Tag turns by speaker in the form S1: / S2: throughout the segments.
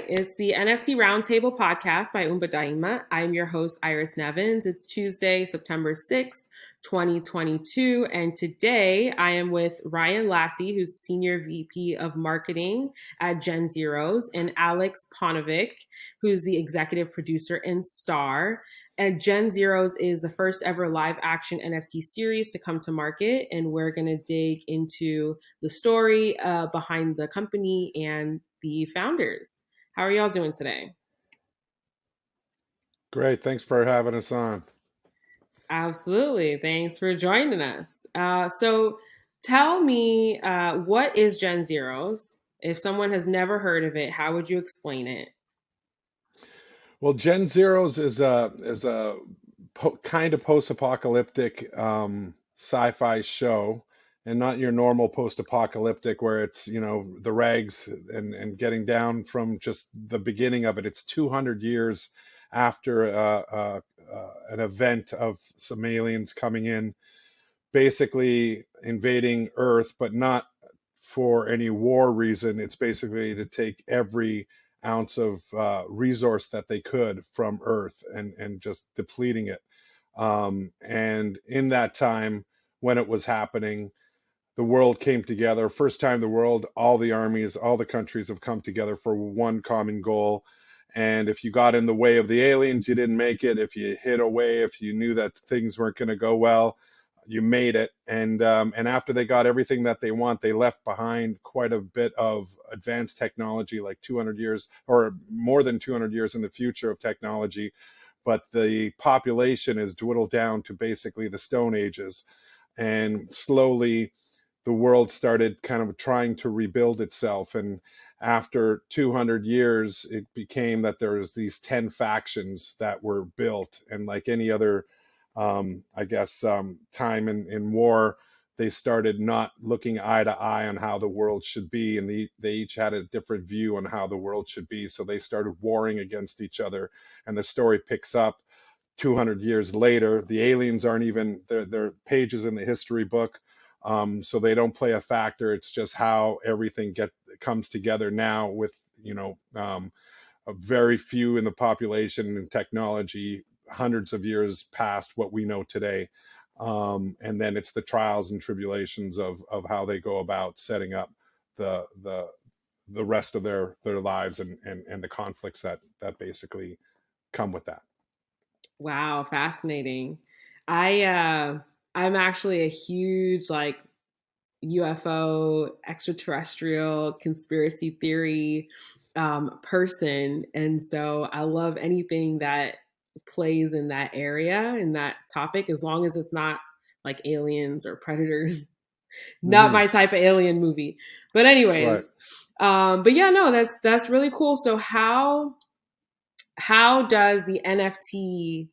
S1: it's the NFT Roundtable podcast by Umba Daima. I'm your host, Iris Nevins. It's Tuesday, September 6th, 2022. And today I am with Ryan Lassi, who's Senior VP of Marketing at GenZeroes, and Aleks Paunovic, who's the Executive Producer and Star. And GenZeroes is the first ever live action NFT series to come to market. And we're going to dig into the story behind the company and the founders. How are y'all doing today?
S2: Great. Thanks for having us on.
S1: Absolutely. Thanks for joining us. So tell me, what is GenZeroes? If someone has never heard of it, how would you explain it?
S2: Well, GenZeroes is a kind of post-apocalyptic sci-fi show, and not your normal post-apocalyptic where it's, the rags and getting down from just the beginning of it. It's 200 years after an event of some aliens coming in, basically invading Earth, but not for any war reason. It's basically to take every ounce of resource that they could from Earth and just depleting it. And in that time, when it was happening, the world came together. First time the world, all the armies, all the countries have come together for one common goal. And if you got in the way of the aliens, you didn't make it. If you hid away, if you knew that things weren't going to go well, you made it. And after they got everything that they want, they left behind quite a bit of advanced technology, like 200 years or more than 200 years in the future of technology. But the population is dwindled down to basically the Stone Ages. And slowly the world started kind of trying to rebuild itself. And after 200 years, it became that there was these 10 factions that were built. And like any other time in war, they started not looking eye to eye on how the world should be, and they each had a different view on how the world should be. So they started warring against each other, and the story picks up 200 years later. The aliens aren't even they're pages in the history book, so they don't play a factor. It's just how everything comes together now with a very few in the population and technology hundreds of years past what we know today. And then it's the trials and tribulations of how they go about setting up the rest of their lives and the conflicts that basically come with that.
S1: Wow, fascinating. I'm actually a huge UFO extraterrestrial conspiracy theory person, and so I love anything that plays in that area, in that topic, as long as it's not like aliens or predators. Not
S2: Hmm.
S1: my type of alien movie. But anyways,
S2: Right.
S1: but yeah, no, that's really cool. So how does the NFT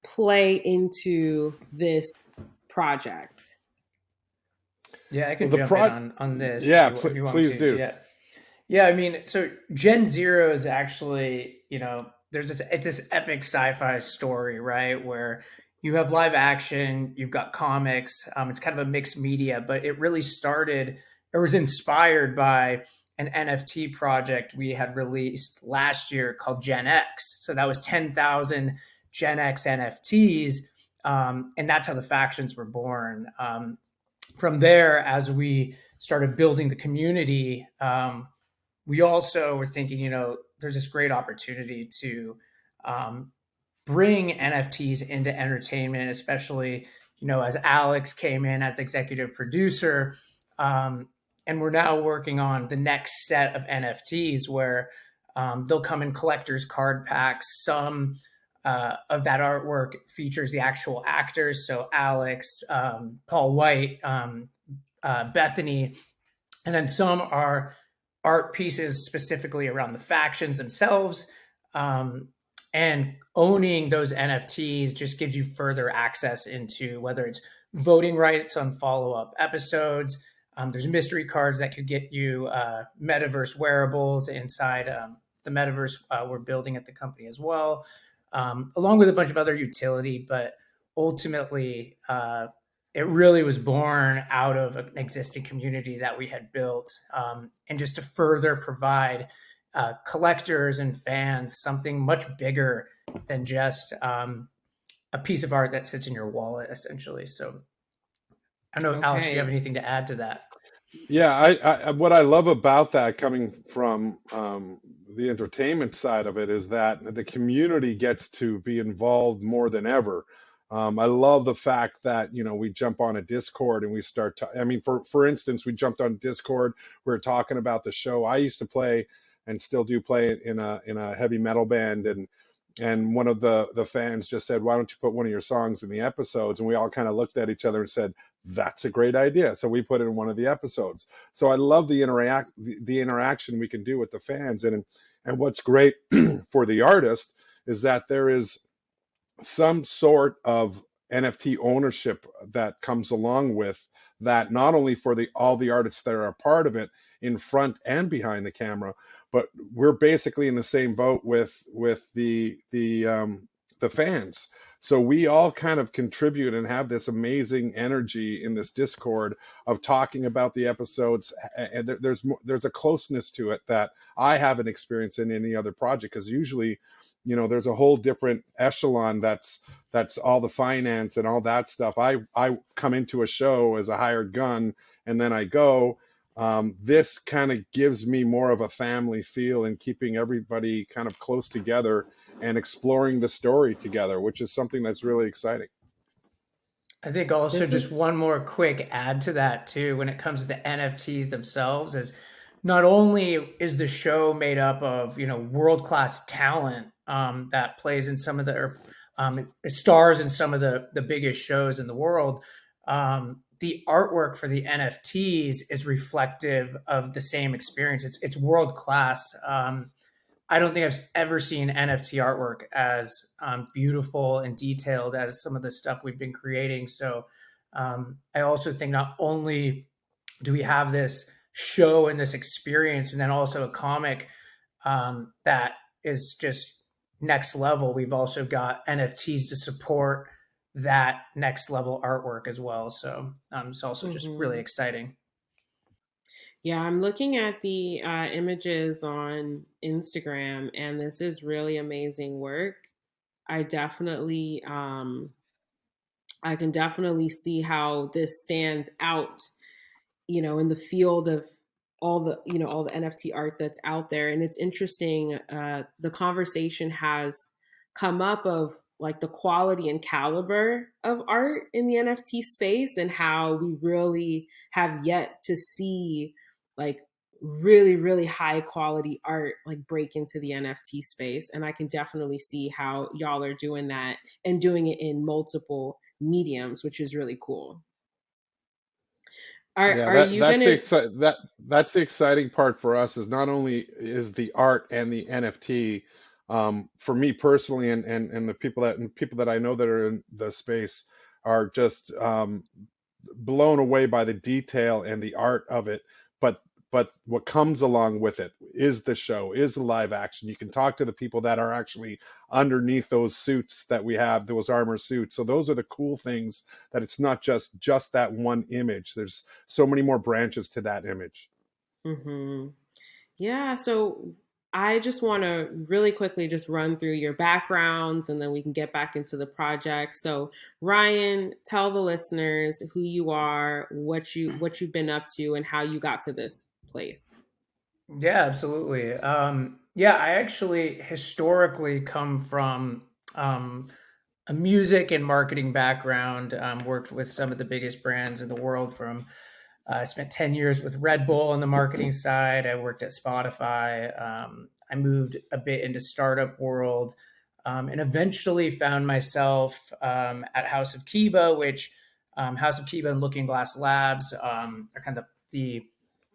S1: play into this project?
S3: Yeah, I
S2: Well,
S3: could jump in on this
S2: yeah,
S3: if you want me
S2: please
S3: to.
S2: do.
S3: Yeah. Yeah, I mean, so Gen Zero is actually, there's it's this epic sci-fi story, right? Where you have live action, you've got comics. It's kind of a mixed media, but it really started, it was inspired by an NFT project we had released last year called Gen X. So that was 10,000 Gen X NFTs. And that's how the factions were born. From there, as we started building the community, we also were thinking, there's this great opportunity to bring NFTs into entertainment, especially, as Aleks came in as executive producer. And we're now working on the next set of NFTs where they'll come in collector's card packs. Some of that artwork features the actual actors. So Aleks, Paul Wight, Bethany, and then some are art pieces specifically around the factions themselves. And owning those NFTs just gives you further access into whether it's voting rights on follow-up episodes. There's mystery cards that could get you metaverse wearables inside the metaverse we're building at the company as well, along with a bunch of other utility. But ultimately, it really was born out of an existing community that we had built, and just to further provide collectors and fans something much bigger than just a piece of art that sits in your wallet, essentially. So I don't know, Alex, if you have
S1: Okay.
S3: anything to add to that.
S2: Yeah, what I love about that coming from the entertainment side of it is that the community gets to be involved more than ever. I love the fact that, we jump on a Discord and we start to, I mean, for instance, we jumped on Discord, we were talking about the show. I used to play and still do play in a heavy metal band, and one of the fans just said, "Why don't you put one of your songs in the episodes?" And we all kind of looked at each other and said, "That's a great idea." So we put it in one of the episodes. So I love the interaction we can do with the fans. And what's great for the artist is that there is some sort of NFT ownership that comes along with that, not only for all the artists that are a part of it in front and behind the camera, but we're basically in the same boat with the fans. So we all kind of contribute and have this amazing energy in this Discord of talking about the episodes, and there's a closeness to it that I haven't experienced in any other project, because usually, there's a whole different echelon that's all the finance and all that stuff. I come into a show as a hired gun and then I go. This kind of gives me more of a family feel and keeping everybody kind of close together and exploring the story together, which is something that's really exciting.
S3: I think also
S1: This
S3: just
S1: is
S3: one more quick add to that too, when it comes to the NFTs themselves, is not only is the show made up of world class talent that plays in some of the stars in some of the biggest shows in the world. The artwork for the NFTs is reflective of the same experience. It's world class. I don't think I've ever seen NFT artwork as beautiful and detailed as some of the stuff we've been creating. So I also think not only do we have this show and this experience, and then also a comic that is just next level, we've also got NFTs to support that next level artwork as well. So it's also just really
S1: mhm.
S3: exciting.
S1: Yeah, I'm looking at the images on Instagram, and this is really amazing work. I definitely, I can definitely see how this stands out, in the field of all the NFT art that's out there. And it's interesting. The conversation has come up of like the quality and caliber of art in the NFT space, and how we really have yet to see like really, really high quality art like break into the NFT space. And I can definitely see how y'all are doing that and doing it in multiple mediums, which is really cool. Are
S2: Yeah,
S1: are
S2: that
S1: you
S2: that's the
S1: gonna
S2: exci- that that's the exciting part for us, is not only is the art and the NFT, for me personally, and the people that I know that are in the space are just blown away by the detail and the art of it. But what comes along with it is the show, is the live action. You can talk to the people that are actually underneath those suits that we have, those armor suits. So those are the cool things, that it's not just that one image. There's so many more branches to that image.
S1: hmm Yeah, so I just want to really quickly just run through your backgrounds, and then we can get back into the project. So, Ryan, tell the listeners who you are, what you've been up to, and how you got to this place.
S3: Yeah, absolutely. Yeah, I actually historically come from a music and marketing background. Worked with some of the biggest brands in the world. I spent 10 years with Red Bull on the marketing side. I worked at Spotify. I moved a bit into startup world, and eventually found myself at House of Kiba, which House of Kiba and Looking Glass Labs are kind of the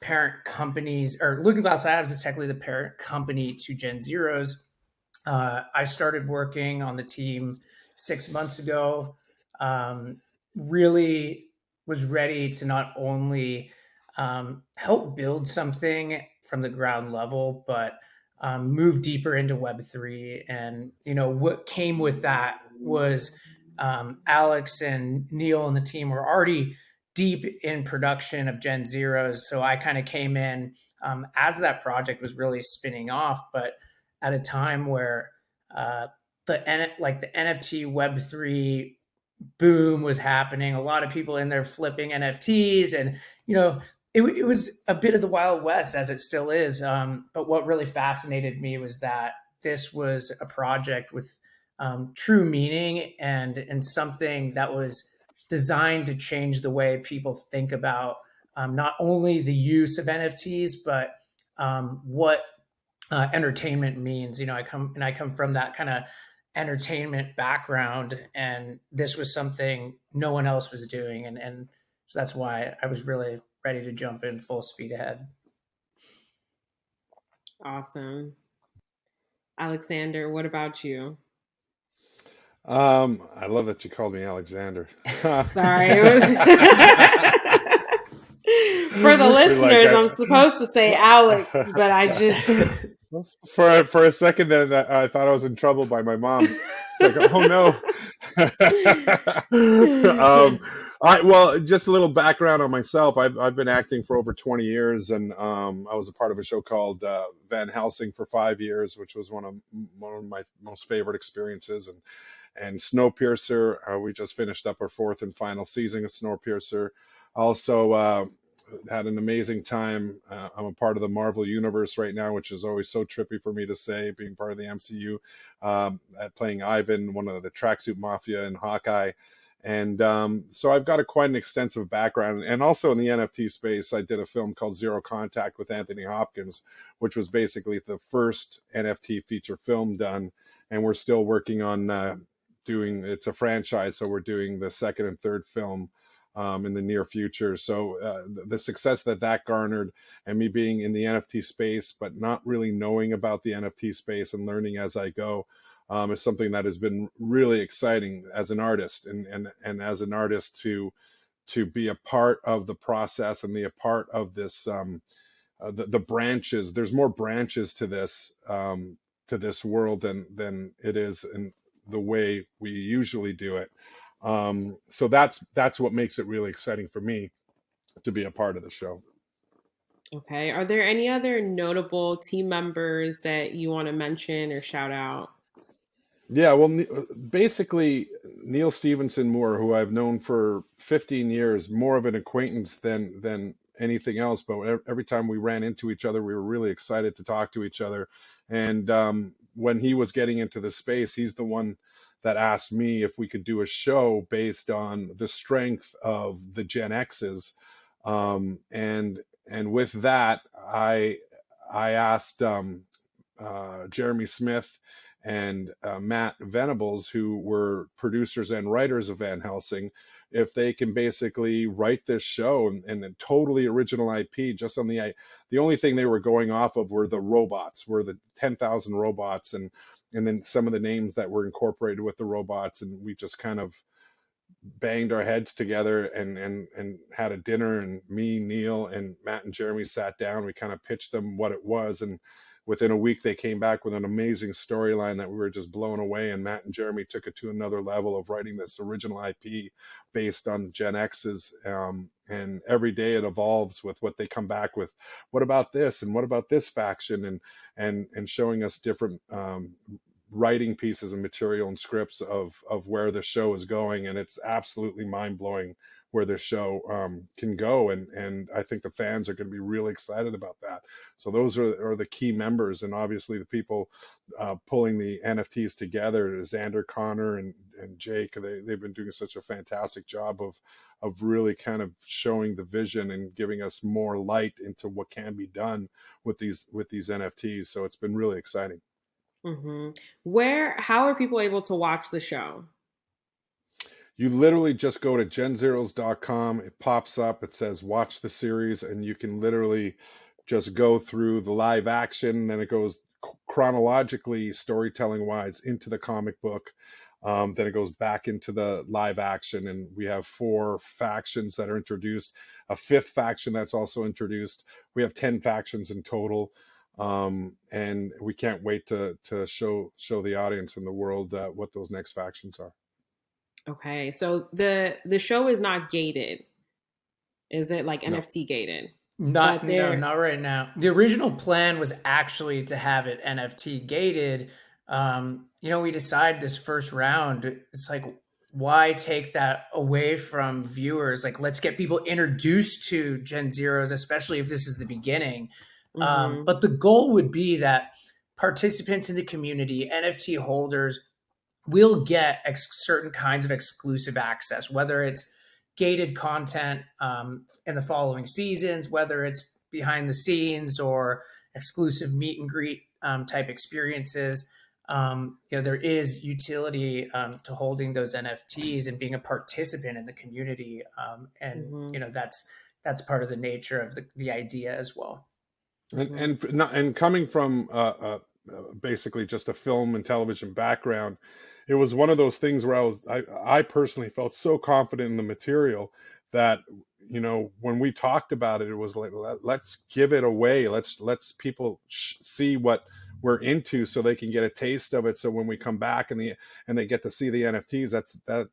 S3: parent companies, or Looking Glass Labs is technically the parent company to GenZeroes. I started working on the team 6 months ago. Really was ready to not only help build something from the ground level, but move deeper into Web3. And what came with that was Alex and Neil and the team were already deep in production of GenZeroes. So I kind of came in as that project was really spinning off, but at a time where the NFT Web3 boom was happening. A lot of people in there flipping NFTs, and it was a bit of the Wild West, as it still is. But what really fascinated me was that this was a project with true meaning and something that was designed to change the way people think about not only the use of NFTs, but what entertainment means. I come from that kind of entertainment background, and this was something no one else was doing, and so that's why I was really ready to jump in full speed ahead.
S1: Awesome. Alexander, what about you?
S2: I love that you called me Alexander.
S1: Sorry, it was for the listeners. I'm supposed to say Alex, but I just
S2: for a second then I thought I was in trouble by my mom. It's like, oh no. Well, just a little background on myself. I've been acting for over 20 years, and I was a part of a show called Van Helsing for 5 years, which was one of my most favorite experiences. And Snowpiercer, we just finished up our 4th and final season of Snowpiercer. Also had an amazing time. I'm a part of the Marvel Universe right now, which is always so trippy for me to say, being part of the MCU, playing Ivan, one of the Tracksuit Mafia in HAWKEYE. And so I've got quite an extensive background. And also in the NFT space, I did a film called Zero Contact with Anthony Hopkins, which was basically the first NFT feature film done. And we're still working on it's a franchise, so we're doing the 2nd and 3rd film in the near future. So the success that garnered, and me being in the NFT space, but not really knowing about the NFT space and learning as I go, is something that has been really exciting as an artist, and as an artist to be a part of the process and be a part of this, the branches. There's more branches to this world than it is in the way we usually do it. So that's what makes it really exciting for me to be a part of the show.
S1: Okay. Are there any other notable team members that you want to mention or shout out?
S2: Yeah, well, basically Neil Stevenson Moore, who I've known for 15 years, more of an acquaintance than anything else. But every time we ran into each other, we were really excited to talk to each other. And when he was getting into the space, he's the one that asked me if we could do a show based on the strength of the Gen X's. And with that, I asked Jeremy Smith and Matt Venables, who were producers and writers of Van Helsing, if they can basically write this show and a totally original IP. Just on the only thing they were going off of were the robots, were the 10,000 robots, and then some of the names that were incorporated with the robots, and we just kind of banged our heads together and had a dinner, and me, Neil, and Matt and Jeremy sat down. We kind of pitched them what it was, and within a week they came back with an amazing storyline that we were just blown away. And Matt and Jeremy took it to another level of writing this original IP based on Gen X's, and every day it evolves with what they come back with. What about this, and what about this faction, and showing us different writing pieces and material and scripts of where the show is going. And it's absolutely mind-blowing where this show can go, and I think the fans are going to be really excited about that. So those are the key members, and obviously the people pulling the NFTs together, Xander, Connor, and Jake. They've been doing such a fantastic job of really kind of showing the vision and giving us more light into what can be done with these NFTs. So it's been really exciting.
S1: Mm-hmm. How are people able to watch the show?
S2: You literally just go to GenZeroes.com. It pops up. It says watch the series, and you can literally just go through the live action. Then it goes chronologically, storytelling wise, into the comic book. Then it goes back into the live action, and we have 4 factions that are introduced, a 5th faction that's also introduced. We have 10 factions in total. And we can't wait to show the audience and the world what those next factions are.
S1: Okay, so the show is not gated. Is it like
S2: No.
S1: NFT gated?
S3: Not
S1: But
S3: no,
S1: there,
S3: not right now. The original plan was actually to have it NFT gated. We decided this first round, it's like, why take that away from viewers? Like, let's get people introduced to GenZeroes, especially if this is the beginning.
S1: mm-hmm,
S3: But the goal would be that participants in the community, NFT holders, will get certain kinds of exclusive access, whether it's gated content in the following seasons, whether it's behind the scenes or exclusive meet and greet type experiences. There is utility to holding those NFTs and being a participant in the community, and
S1: mm-hmm,
S3: that's part of the nature of the idea as well.
S2: And
S1: mm-hmm,
S2: and not, and coming from basically just a film and television background, it was one of those things where I personally felt so confident in the material that when we talked about it, it was like let's give it away. Let's people see what we're into so they can get a taste of it. So when we come back and they get to see the NFTs,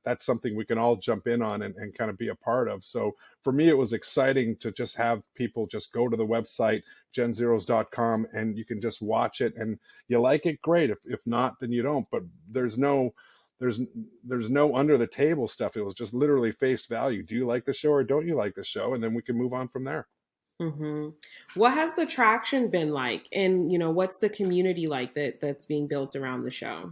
S2: that's something we can all jump in on and kind of be a part of. So for me, it was exciting to just have people just go to the website genzeroes.com and you can just watch it, and you like it, great. If not, then you don't. But there's there's no under the table stuff. It was just literally face value. Do you like the show or don't you like the show? And then we can move on from there.
S1: mm-hmm. What has the traction been like? And, what's the community like that's being built around the show?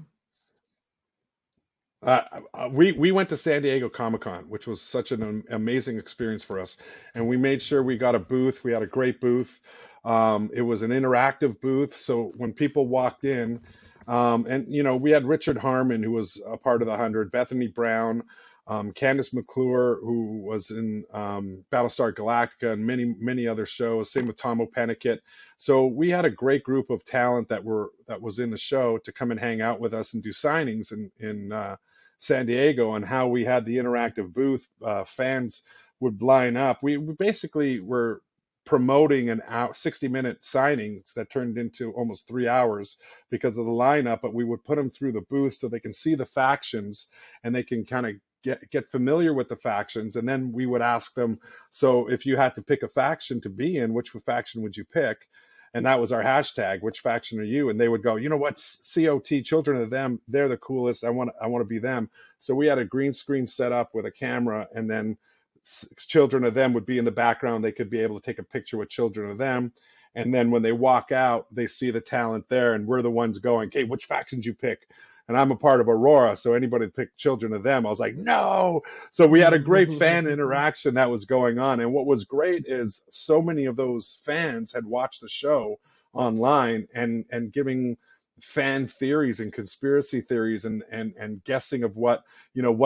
S2: We went to San Diego Comic-Con, which was such an amazing experience for us, and we made sure we got a booth. We had a great booth. It was an interactive booth, so when people walked in, and we had Richard Harmon, who was a part of the 100, Bethany Brown, Kandyse McClure, who was in Battlestar Galactica and many many other shows. Same with Tahmoh Penikett. So we had a great group of talent that was in the show to come and hang out with us and do signings in San Diego, and how we had the interactive booth. Fans would line up. We basically were promoting an hour, 60-minute signings that turned into almost 3 hours because of the lineup, but we would put them through the booth so they can see the factions and they can kind of get familiar with the factions. And then we would ask them, so if you had to pick a faction to be in, which faction would you pick? And that was our hashtag, which faction are you? And they would go, you know what, COT, Children of Them, they're the coolest. I want to be them. So we had a green screen set up with a camera, and then Children of Them would be in the background. They could be able to take a picture with Children of Them. And then when they walk out, they see the talent there, and we're the ones going, okay, which factions you pick? And I'm a part of Aurora, so anybody that picked Children of Them, I was like, no. So we had a great fan interaction that was going on. And what was great is so many of those fans had watched the show online and giving fan theories and conspiracy theories and guessing of what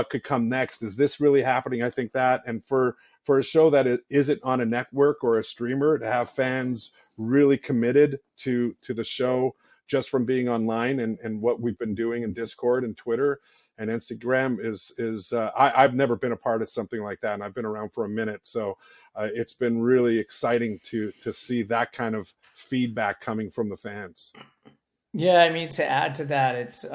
S2: could come next. Is this really happening? I think that. And for a show that isn't on a network or a streamer, to have fans really committed to the show just from being online and what we've been doing in Discord and Twitter and Instagram is I've never been a part of something like that, and I've been around for a minute, so it's been really exciting to see that kind of feedback coming from the fans.
S3: Yeah, I mean, to add to that, it's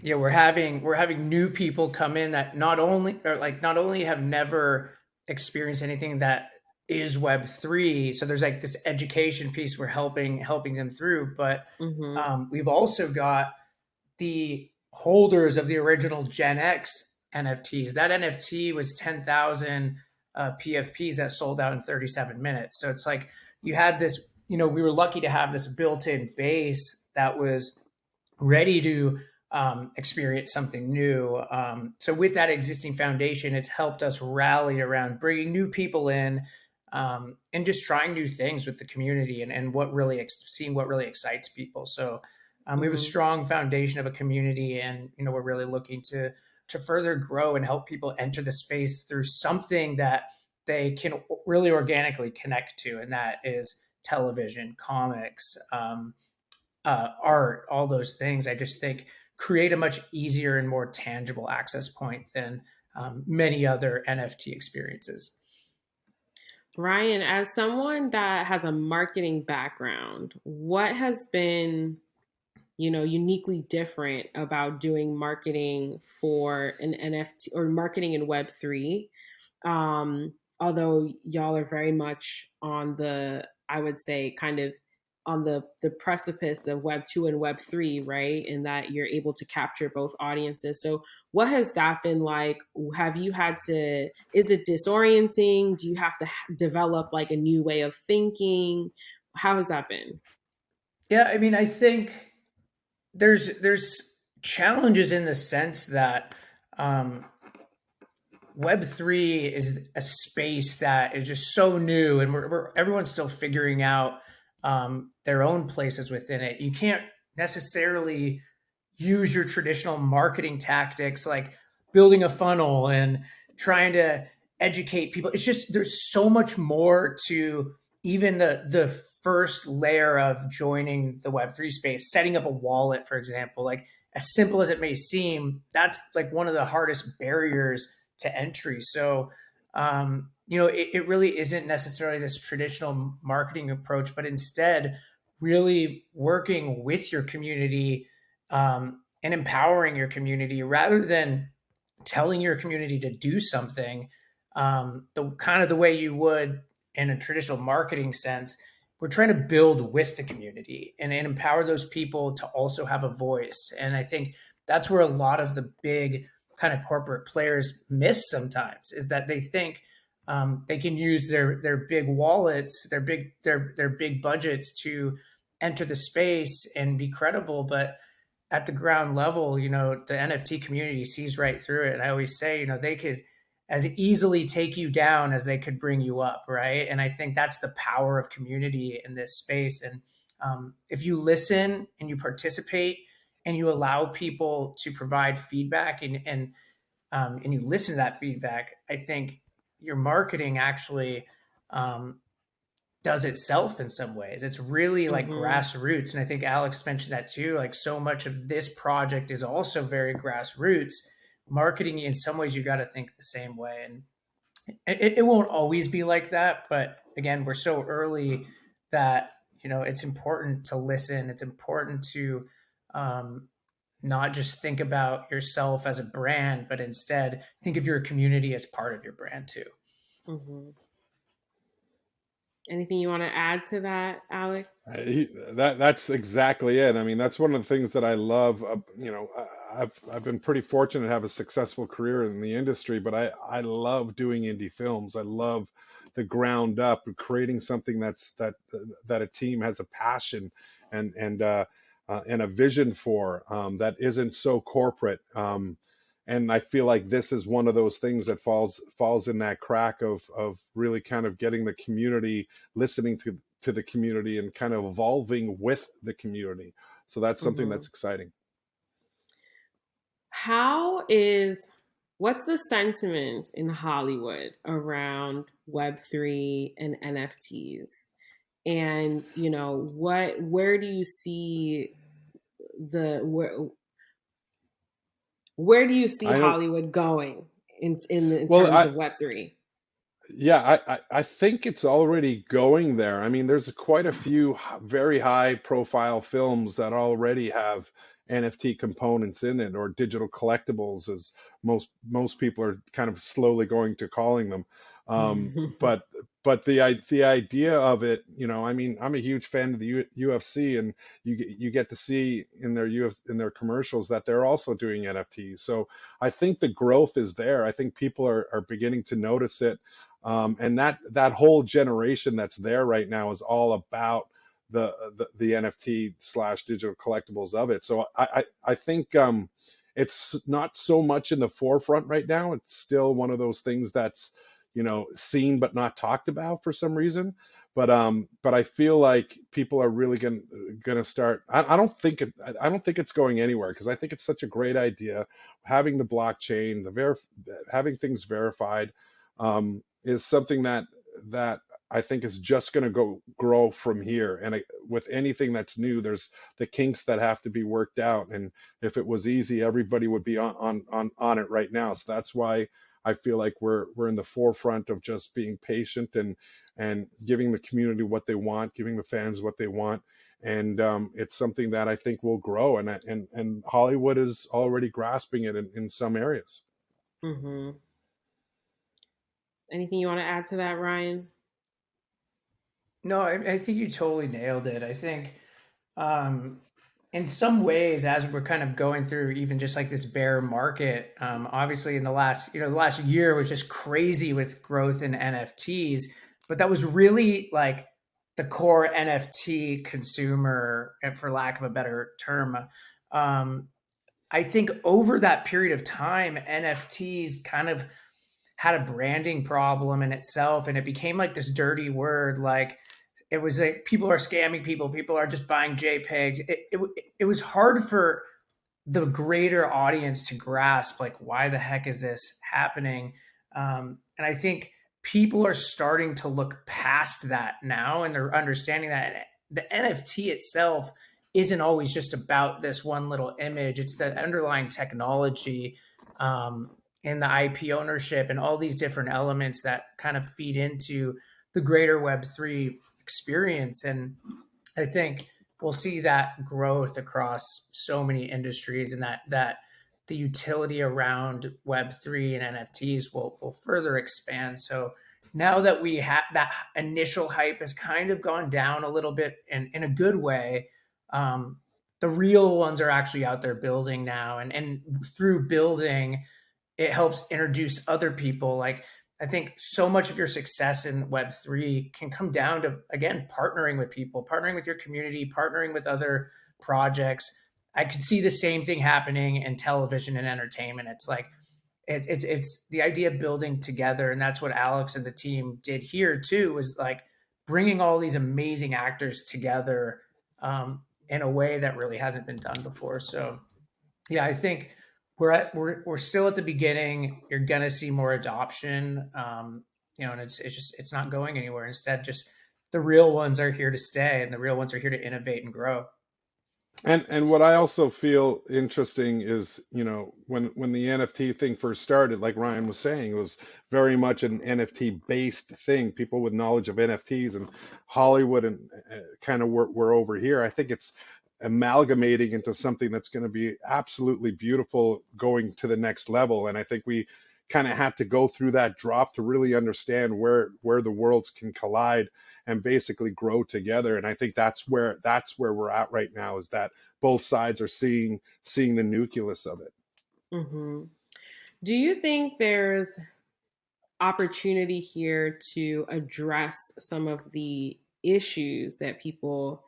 S3: we're having new people come in that not only have never experienced anything that is Web3. So there's like this education piece we're helping them through, but
S1: Mm-hmm.
S3: we've also got the holders of the original Gen X NFTs. That NFT was 10,000 PFPs that sold out in 37 minutes. So it's like you had this, we were lucky to have this built in base that was ready to experience something new. So with that existing foundation, it's helped us rally around bringing new people in, and just trying new things with the community and seeing what really excites people. So we have a
S1: Mm-hmm.
S3: strong foundation of a community, and we're really looking to further grow and help people enter the space through something that they can really organically connect to, and that is television, comics, art, all those things. I just think create a much easier and more tangible access point than many other NFT experiences.
S1: Ryan, as someone that has a marketing background, what has been, uniquely different about doing marketing for an NFT or marketing in Web3? although y'all are very much on the, I would say, kind of on the precipice of Web 2 and Web 3, right? In that you're able to capture both audiences. So what has that been like? Have you had to, is it disorienting? Do you have to develop like a new way of thinking? How has that been?
S3: Yeah, I mean, I think there's challenges in the sense that um, Web3 is a space that is just so new, and everyone's still figuring out their own places within it. You can't necessarily use your traditional marketing tactics like building a funnel and trying to educate people. It's just there's so much more to even the first layer of joining the Web3 space, setting up a wallet, for example. Like, as simple as it may seem, that's like one of the hardest barriers to entry. So it really isn't necessarily this traditional marketing approach, but instead really working with your community and empowering your community rather than telling your community to do something the kind of the way you would in a traditional marketing sense. We're trying to build with the community and empower those people to also have a voice. And I think that's where a lot of the big kind of corporate players miss sometimes, is that they think they can use their big wallets, their big budgets to enter the space and be credible. But at the ground level, the NFT community sees right through it. And I always say, they could as easily take you down as they could bring you up, right? And I think that's the power of community in this space. And if you listen and you participate and you allow people to provide feedback and you listen to that feedback, I think your marketing actually does itself in some ways. It's really like
S1: Mm-hmm.
S3: grassroots. And I think Aleks mentioned that too. Like, so much of this project is also very grassroots. Marketing, in some ways, you got to think the same way. And it won't always be like that. But again, we're so early that, it's important to listen. It's important to um, not just think about yourself as a brand, but instead think of your community as part of your brand too.
S1: Mm-hmm. Anything you want to add to that, Alex?
S2: That's exactly it. I mean, that's one of the things that I love. I've been pretty fortunate to have a successful career in the industry, but I love doing indie films. I love the ground up, creating something that a team has a passion and a vision for, that isn't so corporate. And I feel like this is one of those things that falls in that crack of really kind of getting the community, listening to the community, and kind of evolving with the community. So that's something
S1: Mm-hmm.
S2: that's exciting.
S1: How what's the sentiment in Hollywood around Web3 and NFTs? And where do you see the where do you see
S2: I know.
S1: Hollywood going in
S2: Well,
S1: terms of Web3?
S2: yeah, I think it's already going there. I mean, there's quite a few very high profile films that already have NFT components in it, or digital collectibles, as most people are kind of slowly going to calling them. But the idea of it, I mean, I'm a huge fan of the UFC, and you get to see in their in their commercials that they're also doing NFTs. So I think the growth is there. I think people are beginning to notice it. And that whole generation that's there right now is all about the NFT slash digital collectibles of it. So I think it's not so much in the forefront right now. It's still one of those things that's seen but not talked about for some reason. But I feel like people are really gonna start. I don't think it's going anywhere, because I think it's such a great idea. Having the blockchain, having things verified, is something that I think is just going to go grow from here. And with anything that's new, there's the kinks that have to be worked out. And if it was easy, everybody would be on it right now. So that's why I feel like we're in the forefront of just being patient and giving the community what they want, giving the fans what they want. And it's something that I think will grow. And Hollywood is already grasping it in some areas.
S1: Hmm. Anything you want to add to that, Ryan?
S3: No, I think you totally nailed it. I think um, in some ways, as we're kind of going through even just like this bear market, obviously in the last, the last year was just crazy with growth in NFTs, but that was really like the core NFT consumer, and for lack of a better term. Um, I think over that period of time, NFTs kind of had a branding problem in itself, and it became like this dirty word. Like it was like people are scamming people. People are just buying JPEGs. It was hard for the greater audience to grasp like why the heck is this happening. And I think people are starting to look past that now, and they're understanding that the NFT itself isn't always just about this one little image. It's the underlying technology, and the IP ownership and all these different elements that kind of feed into the greater Web3 experience. And I think we'll see that growth across so many industries, and that the utility around Web3 and NFTs will further expand. So now that we have that initial hype has kind of gone down a little bit in a good way, um, the real ones are actually out there building now, and through building, it helps introduce other people. Like I think so much of your success in Web3 can come down to, again, partnering with people, partnering with your community, partnering with other projects. I could see the same thing happening in television and entertainment. It's like it's the idea of building together, and that's what Aleks and the team did here too. Was like bringing all these amazing actors together, in a way that really hasn't been done before. So yeah, I think we're still at the beginning. You're gonna see more adoption, and it's not going anywhere. Instead, just the real ones are here to stay, and the real ones are here to innovate and grow.
S2: And what I also feel interesting is, when the NFT thing first started, like Ryan was saying, it was very much an NFT based thing. People with knowledge of NFTs and Hollywood and kind of were over here. I think it's amalgamating into something that's going to be absolutely beautiful going to the next level. And I think we kind of had to go through that drop to really understand where the worlds can collide and basically grow together. And I think that's where we're at right now, is that both sides are seeing the nucleus of it.
S1: Mm-hmm. Do you think there's opportunity here to address some of the issues that people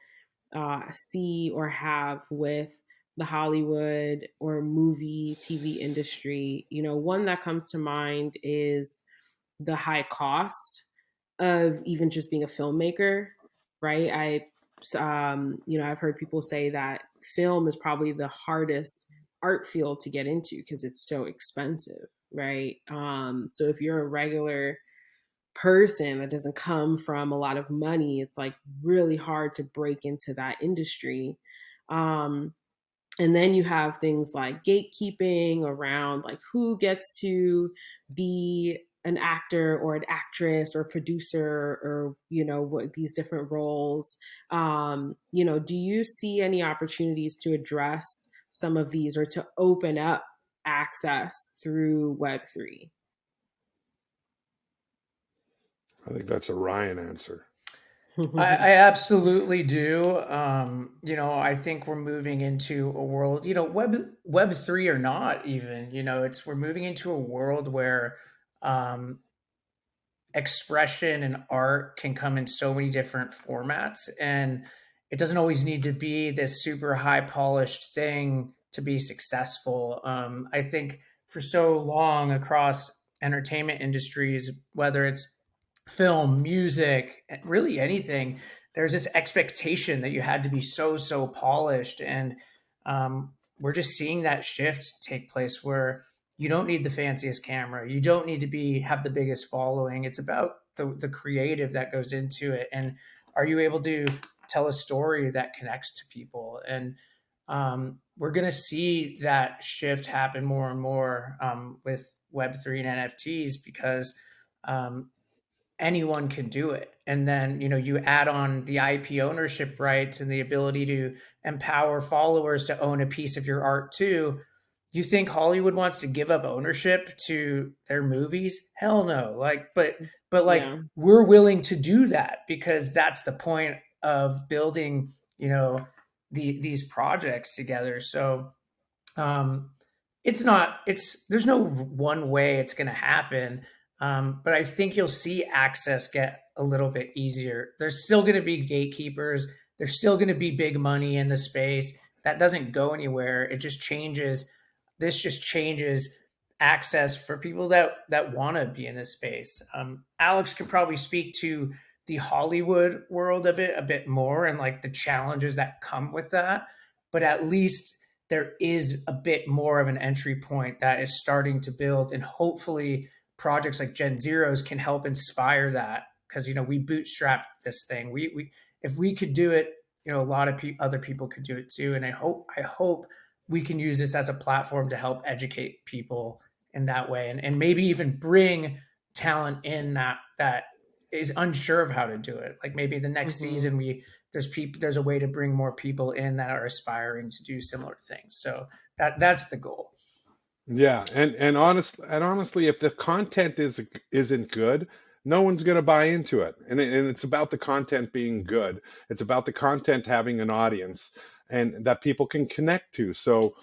S1: see or have with the Hollywood or movie TV industry? One that comes to mind is the high cost of even just being a filmmaker, right? I've heard people say that film is probably the hardest art field to get into because it's so expensive, right? So if you're a regular person that doesn't come from a lot of money, it's like really hard to break into that industry. Um, and then you have things like gatekeeping around like who gets to be an actor or an actress or producer or what these different roles. Do you see any opportunities to address some of these or to open up access through Web3?
S2: I think that's a Ryan answer.
S3: I absolutely do. I think we're moving into a world, Web3 or not even, we're moving into a world where um, expression and art can come in so many different formats, and it doesn't always need to be this super high polished thing to be successful. I think for so long across entertainment industries, whether it's film, music, really anything, there's this expectation that you had to be so polished. And we're just seeing that shift take place where you don't need the fanciest camera, you don't need to have the biggest following. It's about the creative that goes into it, and are you able to tell a story that connects to people? And we're going to see that shift happen more and more, with Web3 and NFTs, because um, anyone can do it. And then, you add on the IP ownership rights and the ability to empower followers to own a piece of your art too. you think Hollywood wants to give up ownership to their movies? Hell no. Like, but like
S1: Yeah.
S3: we're willing to do that because that's the point of building, these projects together. So um, it's not, there's no one way it's going to happen. But I think you'll see access get a little bit easier. There's still going to be gatekeepers. There's still going to be big money in the space. That doesn't go anywhere. It just changes. This just changes access for people that want to be in this space. Aleks could probably speak to the Hollywood world of it a bit more and like the challenges that come with that. But at least there is a bit more of an entry point that is starting to build, and hopefully projects like GenZeroes can help inspire that, because we bootstrapped this thing. We if we could do it, a lot of other people could do it too. And I hope we can use this as a platform to help educate people in that way, and maybe even bring talent in that is unsure of how to do it. Like maybe the next season there's a way to bring more people in that are aspiring to do similar things. So that's the goal.
S2: Yeah, and honestly, if the content isn't good, no one's going to buy into it. And it's about the content being good. It's about the content having an audience and that people can connect to. So,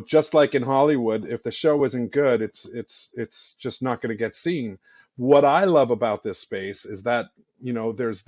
S2: just like in Hollywood, if the show isn't good, it's just not going to get seen. What I love about this space is that, there's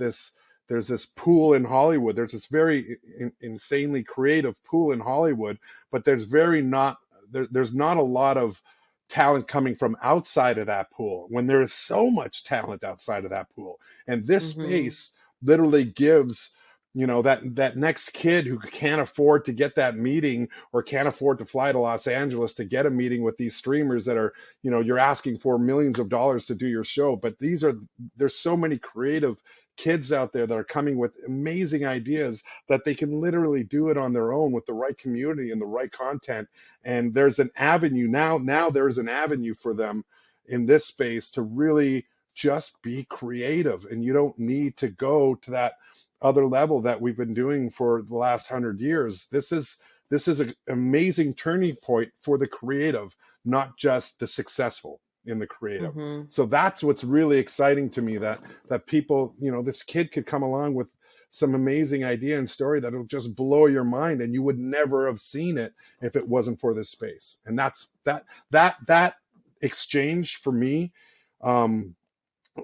S2: this pool in Hollywood. There's this very insanely creative pool in Hollywood, but there's not a lot of talent coming from outside of that pool when there is so much talent outside of that pool. And this space literally gives, that next kid who can't afford to get that meeting or can't afford to fly to Los Angeles to get a meeting with these streamers that are, you're asking for millions of dollars to do your show. But there's so many creative kids out there that are coming with amazing ideas that they can literally do it on their own with the right community and the right content. And there's an avenue now there's an avenue for them in this space to really just be creative. And you don't need to go to that other level that we've been doing for the last 100 years. This is an amazing turning point for the creative, not just the successful in the creative. So that's what's really exciting to me, that people, this kid could come along with some amazing idea and story that'll just blow your mind, and you would never have seen it if it wasn't for this space. And that's that exchange for me,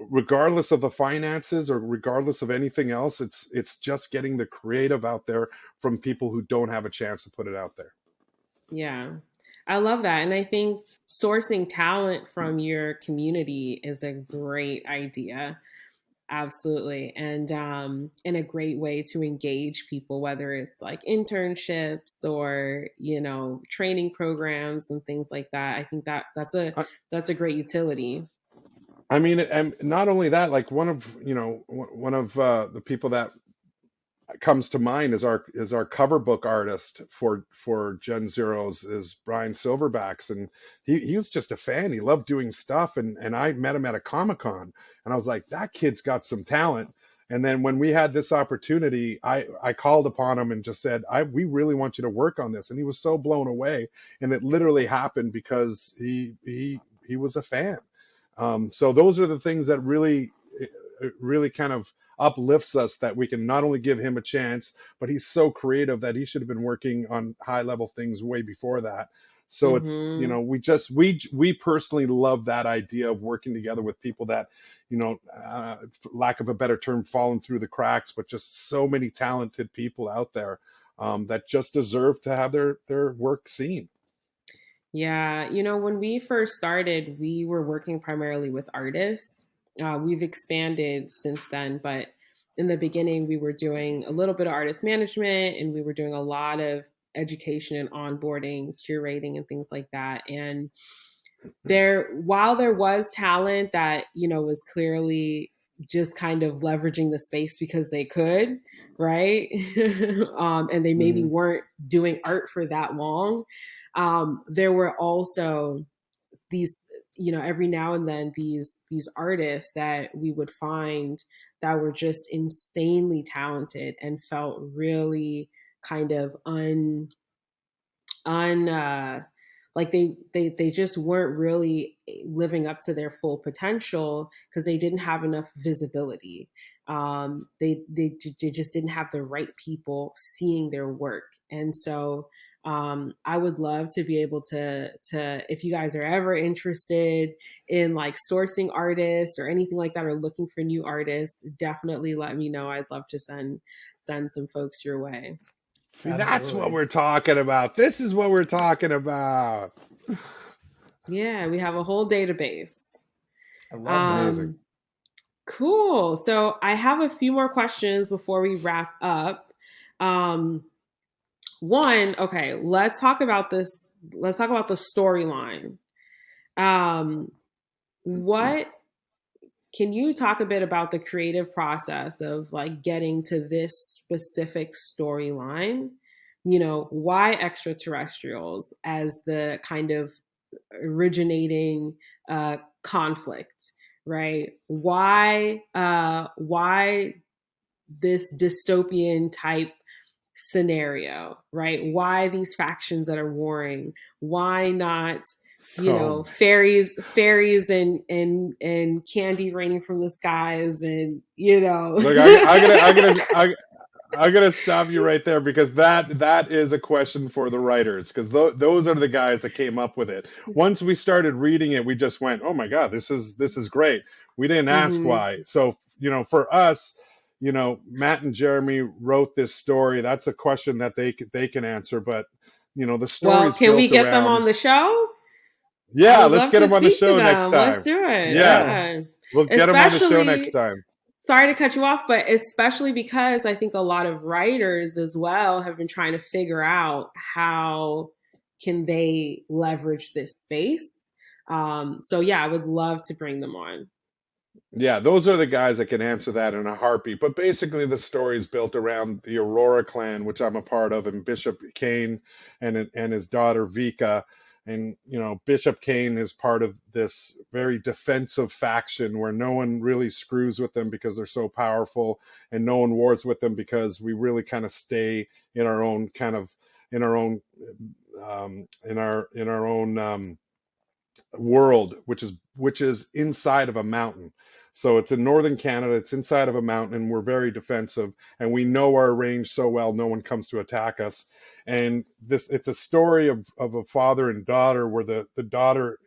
S2: regardless of the finances or regardless of anything else, it's just getting the creative out there from people who don't have a chance to put it out there.
S1: Yeah, I love that. And I think sourcing talent from your community is a great idea. Absolutely. And a great way to engage people, whether it's like internships or, training programs and things like that. I think that's a great utility.
S2: I mean, and not only that, like one of the people that comes to mind is our cover book artist for GenZeroes is Brian Silverbacks, and he was just a fan. He loved doing stuff, and I met him at a Comic-Con, and I was like, that kid's got some talent. And then when we had this opportunity, I called upon him and just said, we really want you to work on this. And he was so blown away, and it literally happened because he was a fan. So those are the things that really kind of uplifts us, that we can not only give him a chance, but he's so creative that he should have been working on high level things way before that. So it's, we personally love that idea of working together with people that, for lack of a better term, fallen through the cracks, but just so many talented people out there that just deserve to have their work seen.
S1: Yeah, when we first started, we were working primarily with artists. We've expanded since then, but in the beginning, we were doing a little bit of artist management, and we were doing a lot of education and onboarding, curating, and things like that. And while there was talent that, was clearly just kind of leveraging the space because they could, right? And they maybe weren't doing art for that long. There were also these, every now and then these artists that we would find that were just insanely talented and felt really kind of like they just weren't really living up to their full potential because they didn't have enough visibility. They just didn't have the right people seeing their work. And so I would love to be able to if you guys are ever interested in like sourcing artists or anything like that, or looking for new artists, definitely let me know. I'd love to send some folks your way.
S2: See, that's what
S3: Absolutely.
S2: we're talking about. This is what we're talking about.
S1: Yeah, we have a whole database.
S3: I love that.
S2: Amazing.
S1: Cool. So I have a few more questions before we wrap up. One, okay, let's talk about this. Let's talk about the storyline. What can you talk a bit about the creative process of like getting to this specific storyline? You know, why extraterrestrials as the kind of originating conflict, right? Why this dystopian type scenario, right? Why these factions that are warring? Why not, you know,
S2: Oh,
S1: fairies and candy raining from the skies, and you know.
S2: look, I'm gonna stop you right there because that is a question for the writers because those are the guys that came up with it. Once we started reading it, we just went, "Oh my God, this is great." We didn't ask
S1: Mhm.
S2: why. So for us, Matt and Jeremy wrote this story. That's a question that they can answer, but the
S1: Well,
S2: story's
S1: can we
S2: built
S1: get them
S2: around.
S1: on the show? I
S2: Yeah,
S1: would
S2: let's
S1: love
S2: get
S1: to
S2: them on the
S1: speak to
S2: show next
S1: them. Let's
S2: time.
S1: do it.
S2: Yes,
S1: Yeah.
S2: we'll get them on the show next
S1: Especially,
S2: time.
S1: sorry to cut you off, but especially because I think a lot of writers as well have been trying to figure out how can they leverage this space. So yeah, I would love to bring them on.
S2: Yeah, those are the guys that can answer that in a heartbeat. But basically, the story is built around the Aurora clan, which I'm a part of, and Bishop Kane and his daughter Vika. And Bishop Kane is part of this very defensive faction where no one really screws with them because they're so powerful, and no one wars with them because we really kind of stay in our own kind of in our own in our own world, which is inside of a mountain. So it's in northern Canada. It's inside of a mountain, and we're very defensive, and we know our range so well. No one comes to attack us. And it's a story of a father and daughter, where the daughter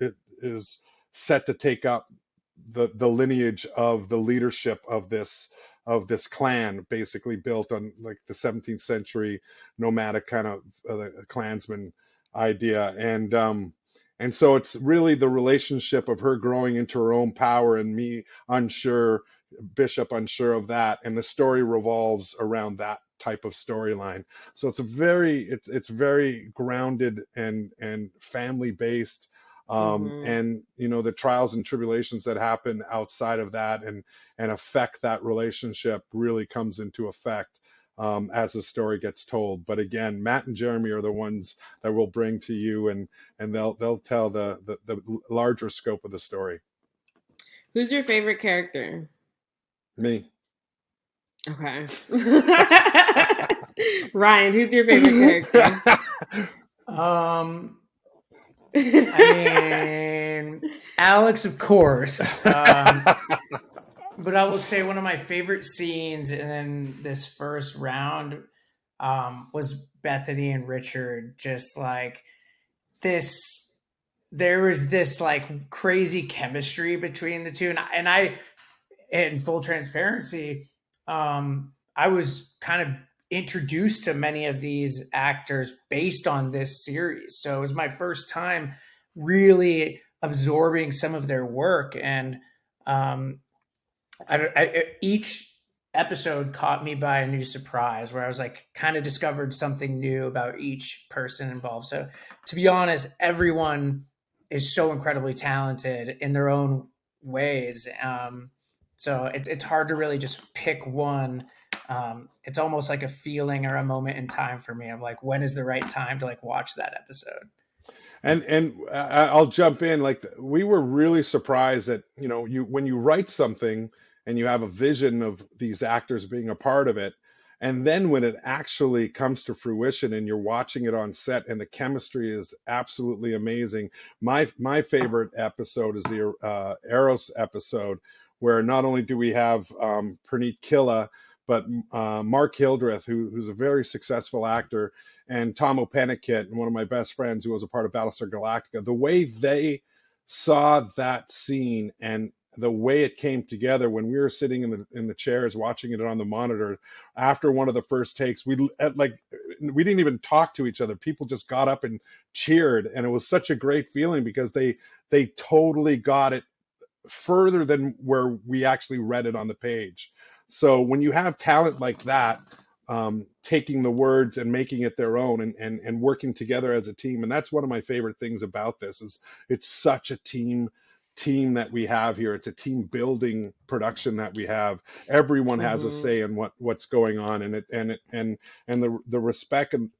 S2: is set to take up the lineage of the leadership of this clan, basically built on like the 17th century nomadic kind of clansman idea. And so it's really the relationship of her growing into her own power and me unsure, Bishop unsure of that, and the story revolves around that type of storyline. So it's very grounded and family based,
S1: Hmm.
S2: and the trials and tribulations that happen outside of that and affect that relationship really comes into effect as the story gets told. But again, Matt and Jeremy are the ones that will bring to you, and they'll tell the larger scope of the story.
S1: Who's your favorite character?
S2: Me.
S1: Okay. Ryan, who's your favorite character?
S3: Um, I mean, Aleks, of course. But I will say one of my favorite scenes in this first round was Bethany and Richard. Just like this, there was this like crazy chemistry between the two, and I in full transparency, I was kind of introduced to many of these actors based on this series. So it was my first time really absorbing some of their work. And um, each episode caught me by a new surprise where I was like, kind of discovered something new about each person involved. So to be honest, everyone is so incredibly talented in their own ways. So it's hard to really just pick one. It's almost like a feeling or a moment in time for me of like, when is the right time to like watch that episode?
S2: And I'll jump in. Like we were really surprised that you when you write something and you have a vision of these actors being a part of it, And then when it actually comes to fruition and you're watching it on set and the chemistry is absolutely amazing. My favorite episode is the Eros episode, where not only do we have Praneet Killa, but Mark Hildreth, who's a very successful actor, and Tahmoh Penikett, one of my best friends who was a part of Battlestar Galactica. The way they saw that scene and the way it came together when we were sitting in the chairs watching it on the monitor after one of the first takes, we didn't even talk to each other. People just got up and cheered, and it was such a great feeling because they totally got it further than where we actually read it on the page. So when you have talent like that, taking the words and making it their own and working together as a team, and that's one of my favorite things about this, is it's such a team that we have here. It's a team building production that we have. Everyone has a say in what's going on, and the respect and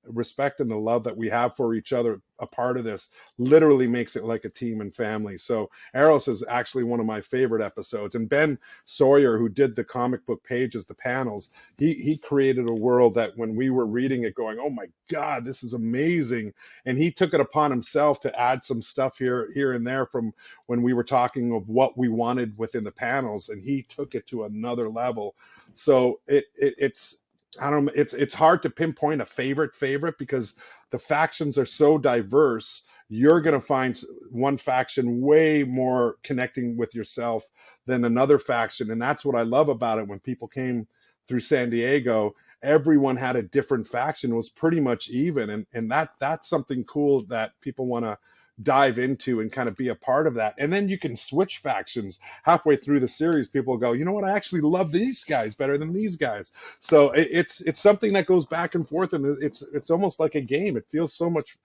S2: the love that we have for each other, a part of this, literally makes it like a team and family. So Eros is actually one of my favorite episodes. And Ben Sawyer, who did the comic book pages, the panels, he created a world that when we were reading it going, oh my God, this is amazing. And he took it upon himself to add some stuff here and there from when we were talking of what we wanted within the panels, and he took it to another level. So it's hard to pinpoint a favorite because the factions are so diverse. You're going to find one faction way more connecting with yourself than another faction. And that's what I love about it. When people came through San Diego, everyone had a different faction. It was pretty much even. And that's something cool that people want to dive into and kind of be a part of that. And then you can switch factions halfway through the series. People go, you know what, I actually love these guys better than these guys. So it's something that goes back and forth, and it's almost like a game. It feels so much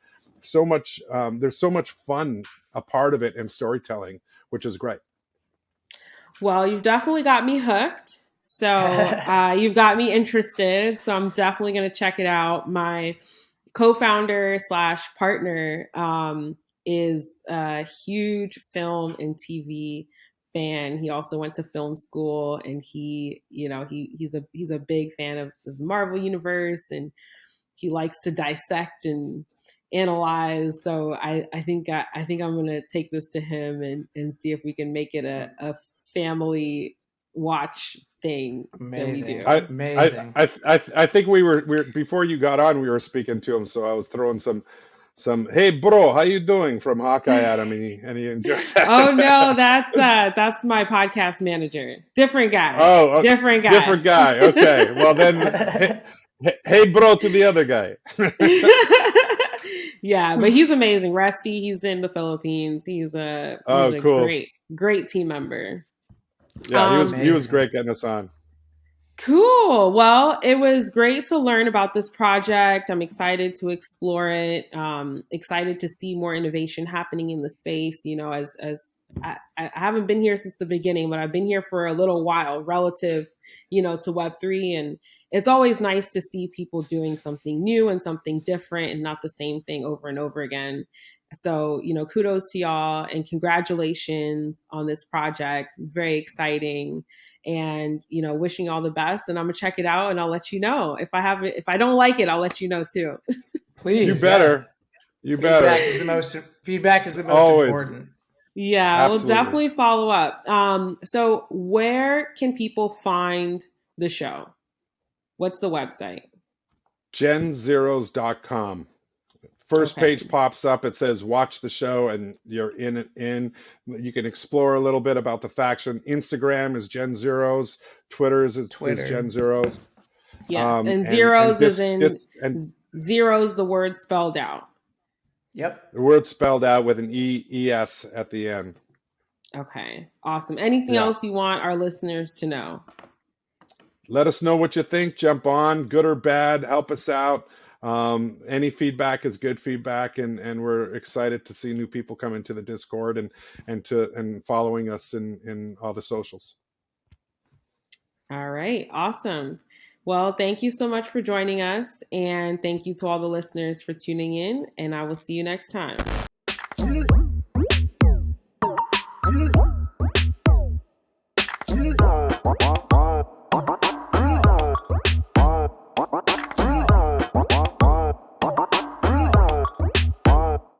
S2: there's so much fun a part of it, and storytelling, which is great.
S1: Well, you've definitely got me hooked. So you've got me interested. So I'm definitely going to check it out. My co-founder / partner is a huge film and TV fan. He also went to film school, and he's a big fan of the Marvel universe, and he likes to dissect and analyze. So I think I'm going to take this to him and see if we can make it a family watch thing.
S3: Amazing.
S1: That we do.
S3: Amazing.
S2: I think we were before you got on, we were speaking to him, so I was throwing some hey bro, how you doing from HAWKEYE at him, and he enjoyed that.
S1: Oh no, that's my podcast manager. Different guy.
S2: Oh,
S1: different guy.
S2: Different guy. Okay. Well then, hey bro to the other guy.
S1: Yeah, but he's amazing. Rusty, he's in the Philippines. He's a
S2: cool.
S1: great team member.
S2: Yeah, he was great getting us on.
S1: Cool. Well, it was great to learn about this project. I'm excited to explore it. Excited to see more innovation happening in the space. You know, as I haven't been here since the beginning, but I've been here for a little while relative, to Web3. And it's always nice to see people doing something new and something different and not the same thing over and over again. So, kudos to y'all and congratulations on this project. Very exciting. And, wishing all the best. And I'm going to check it out, and I'll let you know. If I don't like it, I'll let you know too.
S2: Please. You better.
S3: Feedback is the most
S2: Always.
S3: Important.
S1: Yeah,
S2: Absolutely.
S1: We'll definitely follow up. So where can people find the show? What's the website?
S2: GenZeroes.com. First page pops up. It says watch the show, and you're in it. You can explore a little bit about the faction. Instagram is GenZeroes. Twitter is GenZeroes.
S1: Yes, and zeros is in zeros, the word spelled out.
S3: Yep.
S2: The word spelled out with an ES at the end.
S1: Okay, awesome. Anything else you want our listeners to know?
S2: Let us know what you think. Jump on, good or bad. Help us out. Any feedback is good feedback, and we're excited to see new people come into the Discord and following us in all the socials.
S1: All right, awesome. Well, thank you so much for joining us, and thank you to all the listeners for tuning in, and I will see you next time.